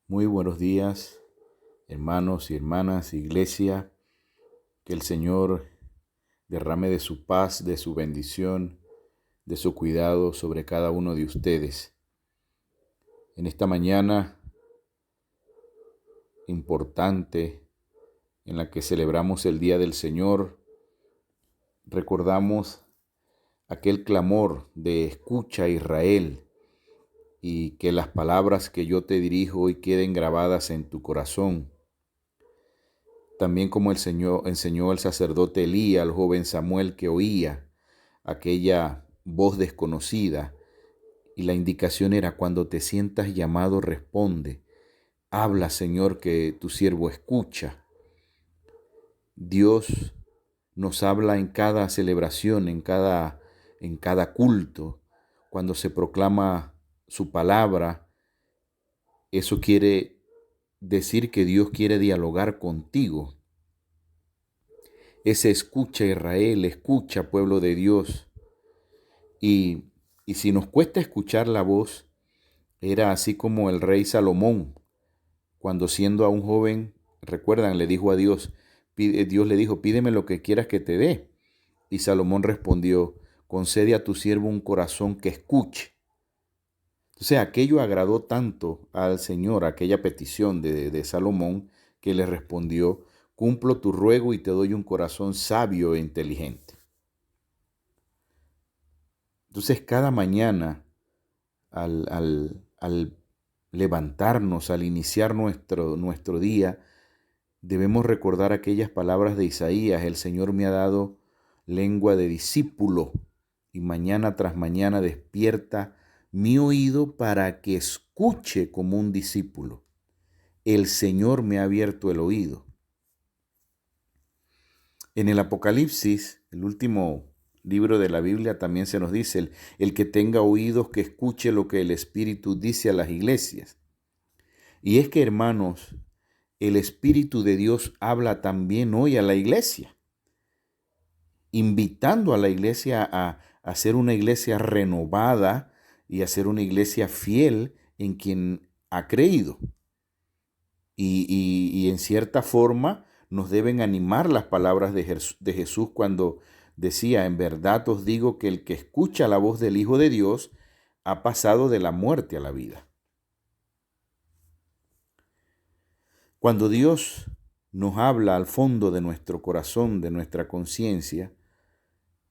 Muy buenos días, hermanos y hermanas, iglesia. Que el Señor derrame de su paz, de su bendición, de su cuidado sobre cada uno de ustedes. En esta mañana importante en la que celebramos el Día del Señor, recordamos aquel clamor de escucha Israel, y que las palabras que yo te dirijo hoy queden grabadas en tu corazón. También como el Señor enseñó al sacerdote Elías al joven Samuel, que oía aquella voz desconocida, y la indicación era: cuando te sientas llamado, responde. Habla, Señor, que tu siervo escucha. Dios nos habla en cada celebración, en cada culto. Cuando se proclama su palabra, eso quiere decir que Dios quiere dialogar contigo. Ese escucha Israel, escucha pueblo de Dios. Y, y si nos cuesta escuchar la voz, era así como el rey Salomón, cuando siendo aún joven, recuerdan, le dijo a Dios, Dios le dijo: pídeme lo que quieras que te dé. Y Salomón respondió: concede a tu siervo un corazón que escuche. Entonces aquello agradó tanto al Señor, aquella petición de Salomón, que le respondió: cumplo tu ruego y te doy un corazón sabio e inteligente. Entonces cada mañana al levantarnos, al iniciar nuestro día, debemos recordar aquellas palabras de Isaías: el Señor me ha dado lengua de discípulo, y mañana tras mañana despierta mi oído para que escuche como un discípulo. El Señor me ha abierto el oído. En el Apocalipsis, el último libro de la Biblia, también se nos dice: el que tenga oídos, que escuche lo que el Espíritu dice a las iglesias. Y es que, hermanos, el Espíritu de Dios habla también hoy a la iglesia, invitando a la iglesia a ser una iglesia renovada y a ser una iglesia fiel en quien ha creído. Y en cierta forma nos deben animar las palabras de Jesús cuando decía: en verdad os digo que el que escucha la voz del Hijo de Dios ha pasado de la muerte a la vida. Cuando Dios nos habla al fondo de nuestro corazón, de nuestra conciencia,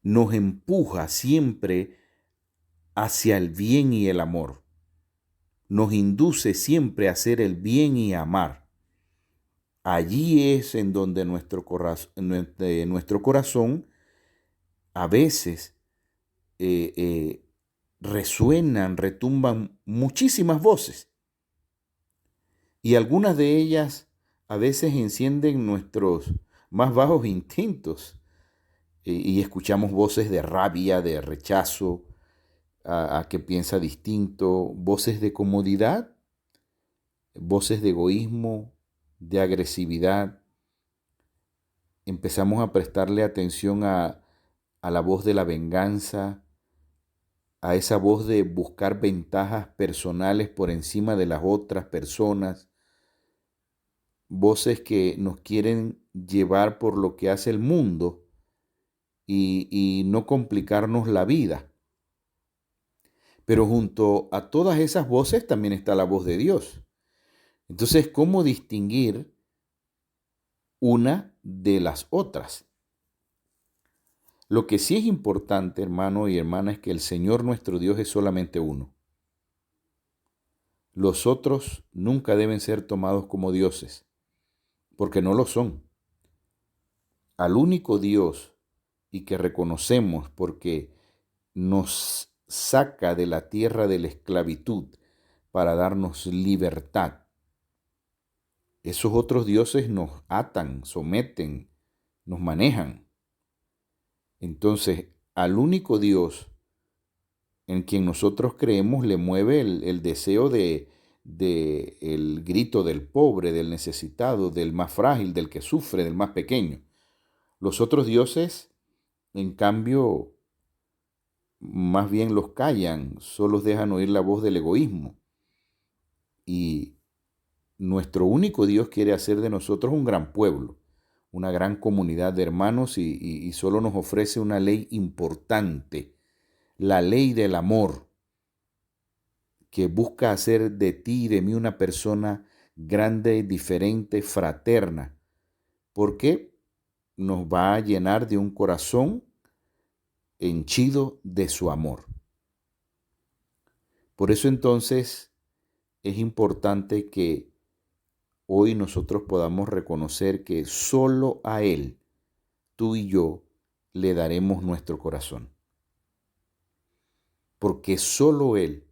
nos empuja siempre hacia el bien y el amor. Nos induce siempre a hacer el bien y a amar. Allí es en donde nuestro corazón a veces resuenan, retumban muchísimas voces. Y algunas de ellas a veces encienden nuestros más bajos instintos, y escuchamos voces de rabia, de rechazo, a que piensa distinto, voces de comodidad, voces de egoísmo, de agresividad. Empezamos a prestarle atención a la voz de la venganza, a esa voz de buscar ventajas personales por encima de las otras personas, voces que nos quieren llevar por lo que hace el mundo y no complicarnos la vida. Pero junto a todas esas voces también está la voz de Dios. Entonces, ¿cómo distinguir una de las otras? Lo que sí es importante, hermano y hermana, es que el Señor nuestro Dios es solamente uno. Los otros nunca deben ser tomados como dioses, porque no lo son. Al único Dios, y que reconocemos porque nos saca de la tierra de la esclavitud para darnos libertad, esos otros dioses nos atan, someten, nos manejan. Entonces, al único Dios en quien nosotros creemos le mueve el deseo de el grito del pobre, del necesitado, del más frágil, del que sufre, del más pequeño. Los otros dioses, en cambio, más bien los callan, solo dejan oír la voz del egoísmo. Y nuestro único Dios quiere hacer de nosotros un gran pueblo, una gran comunidad de hermanos y solo nos ofrece una ley importante, la ley del amor, que busca hacer de ti y de mí una persona grande, diferente, fraterna, porque nos va a llenar de un corazón henchido de su amor. Por eso entonces es importante que hoy nosotros podamos reconocer que solo a Él, tú y yo, le daremos nuestro corazón. Porque solo Él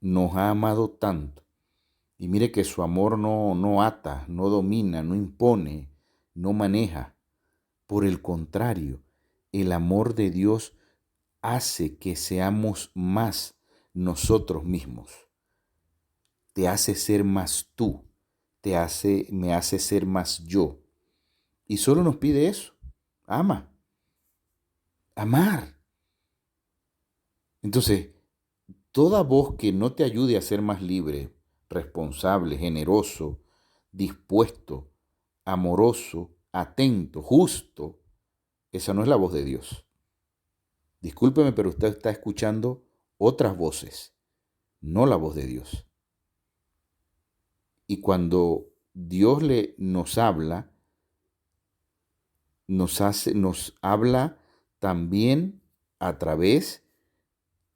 nos ha amado tanto. Y mire que su amor no ata, no domina, no impone, no maneja. Por el contrario, el amor de Dios hace que seamos más nosotros mismos. Te hace ser más tú, me hace ser más yo. Y solo nos pide eso, ama, amar. Entonces, toda voz que no te ayude a ser más libre, responsable, generoso, dispuesto, amoroso, atento, justo, esa no es la voz de Dios. Discúlpeme, pero usted está escuchando otras voces, no la voz de Dios. Y cuando Dios nos habla, nos habla también a través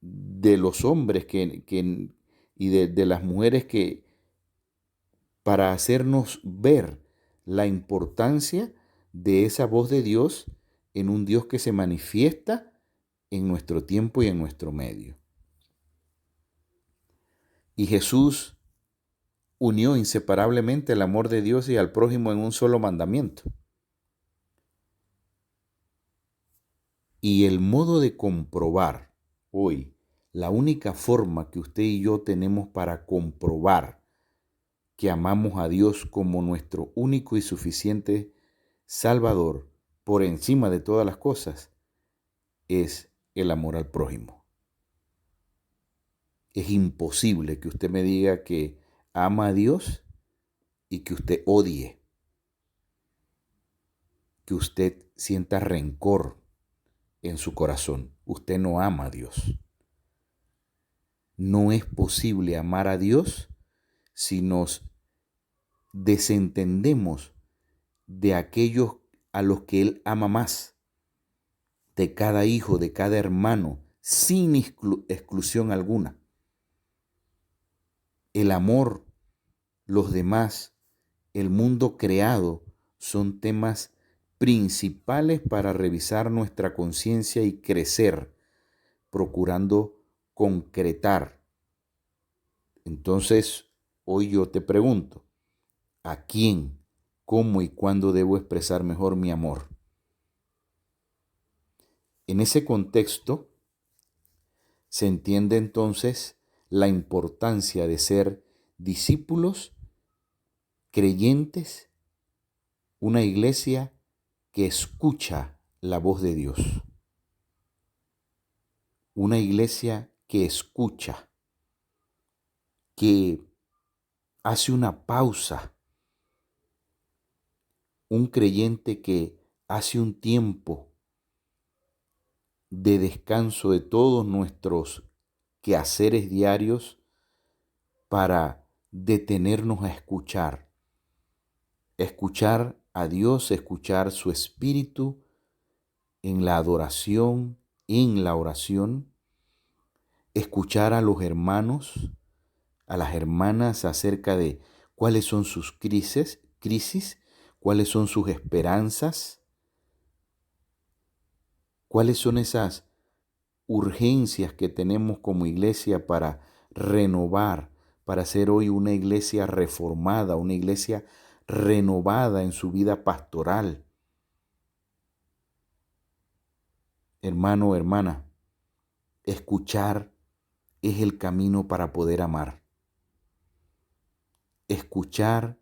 de los hombres y de las mujeres para hacernos ver la importancia de esa voz de Dios en un Dios que se manifiesta en nuestro tiempo y en nuestro medio. Y Jesús unió inseparablemente el amor de Dios y al prójimo en un solo mandamiento. Y el modo de comprobar hoy, la única forma que usted y yo tenemos para comprobar que amamos a Dios como nuestro único y suficiente Salvador por encima de todas las cosas, es el amor al prójimo. Es imposible que usted me diga que ama a Dios y que usted odie, que usted sienta rencor en su corazón. Usted no ama a Dios. No es posible amar a Dios si nos desentendemos de aquellos a los que Él ama más, de cada hijo, de cada hermano, sin exclusión alguna. El amor, los demás, el mundo creado son temas principales para revisar nuestra conciencia y crecer, procurando concretar. Entonces, hoy yo te pregunto, ¿a quién, cómo y cuándo debo expresar mejor mi amor? En ese contexto, se entiende entonces la importancia de ser discípulos, creyentes, una iglesia que escucha la voz de Dios. Una iglesia que escucha, que hace una pausa. Un creyente que hace un tiempo de descanso de todos nuestros quehaceres diarios para detenernos a escuchar a Dios, escuchar su espíritu en la adoración, en la oración, escuchar a los hermanos, a las hermanas acerca de cuáles son sus crisis, cuáles son sus esperanzas, cuáles son esas urgencias que tenemos como iglesia para renovar, para ser hoy una iglesia reformada, una iglesia renovada en su vida pastoral. Hermano o hermana, escuchar es el camino para poder amar. Escuchar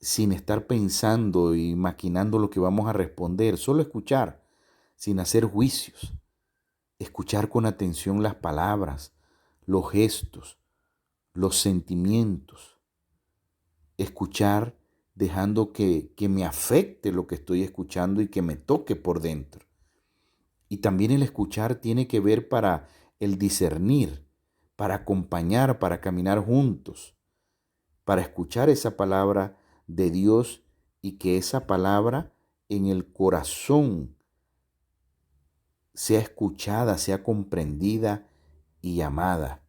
sin estar pensando y maquinando lo que vamos a responder, solo escuchar sin hacer juicios. Escuchar con atención las palabras, los gestos, los sentimientos. escuchar dejando que me afecte lo que estoy escuchando y que me toque por dentro. Y también el escuchar tiene que ver para el discernir, para acompañar, para caminar juntos, para escuchar esa palabra de Dios y que esa palabra en el corazón sea escuchada, sea comprendida y amada.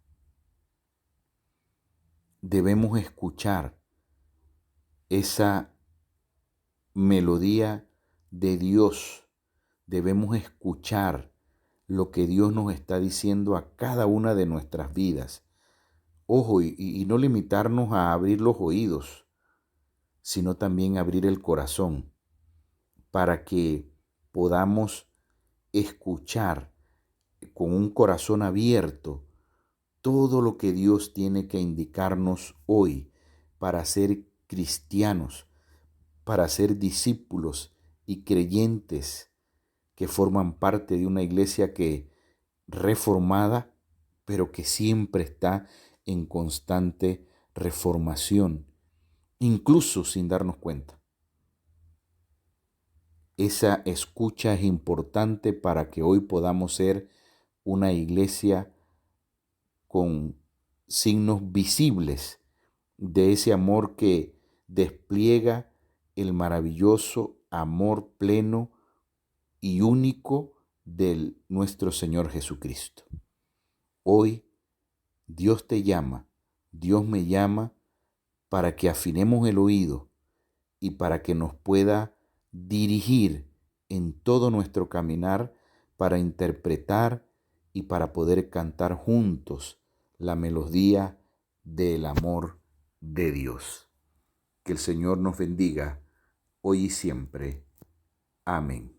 Debemos escuchar esa melodía de Dios. Debemos escuchar lo que Dios nos está diciendo a cada una de nuestras vidas. Ojo, y no limitarnos a abrir los oídos, sino también abrir el corazón para que podamos escuchar con un corazón abierto todo lo que Dios tiene que indicarnos hoy para ser cristianos, para ser discípulos y creyentes que forman parte de una iglesia que reformada, pero que siempre está en constante reformación, incluso sin darnos cuenta. Esa escucha es importante para que hoy podamos ser una iglesia con signos visibles de ese amor que despliega el maravilloso amor pleno y único de nuestro Señor Jesucristo. Hoy Dios te llama, Dios me llama para que afinemos el oído y para que nos pueda dirigir en todo nuestro caminar para interpretar y para poder cantar juntos la melodía del amor de Dios. Que el Señor nos bendiga hoy y siempre. Amén.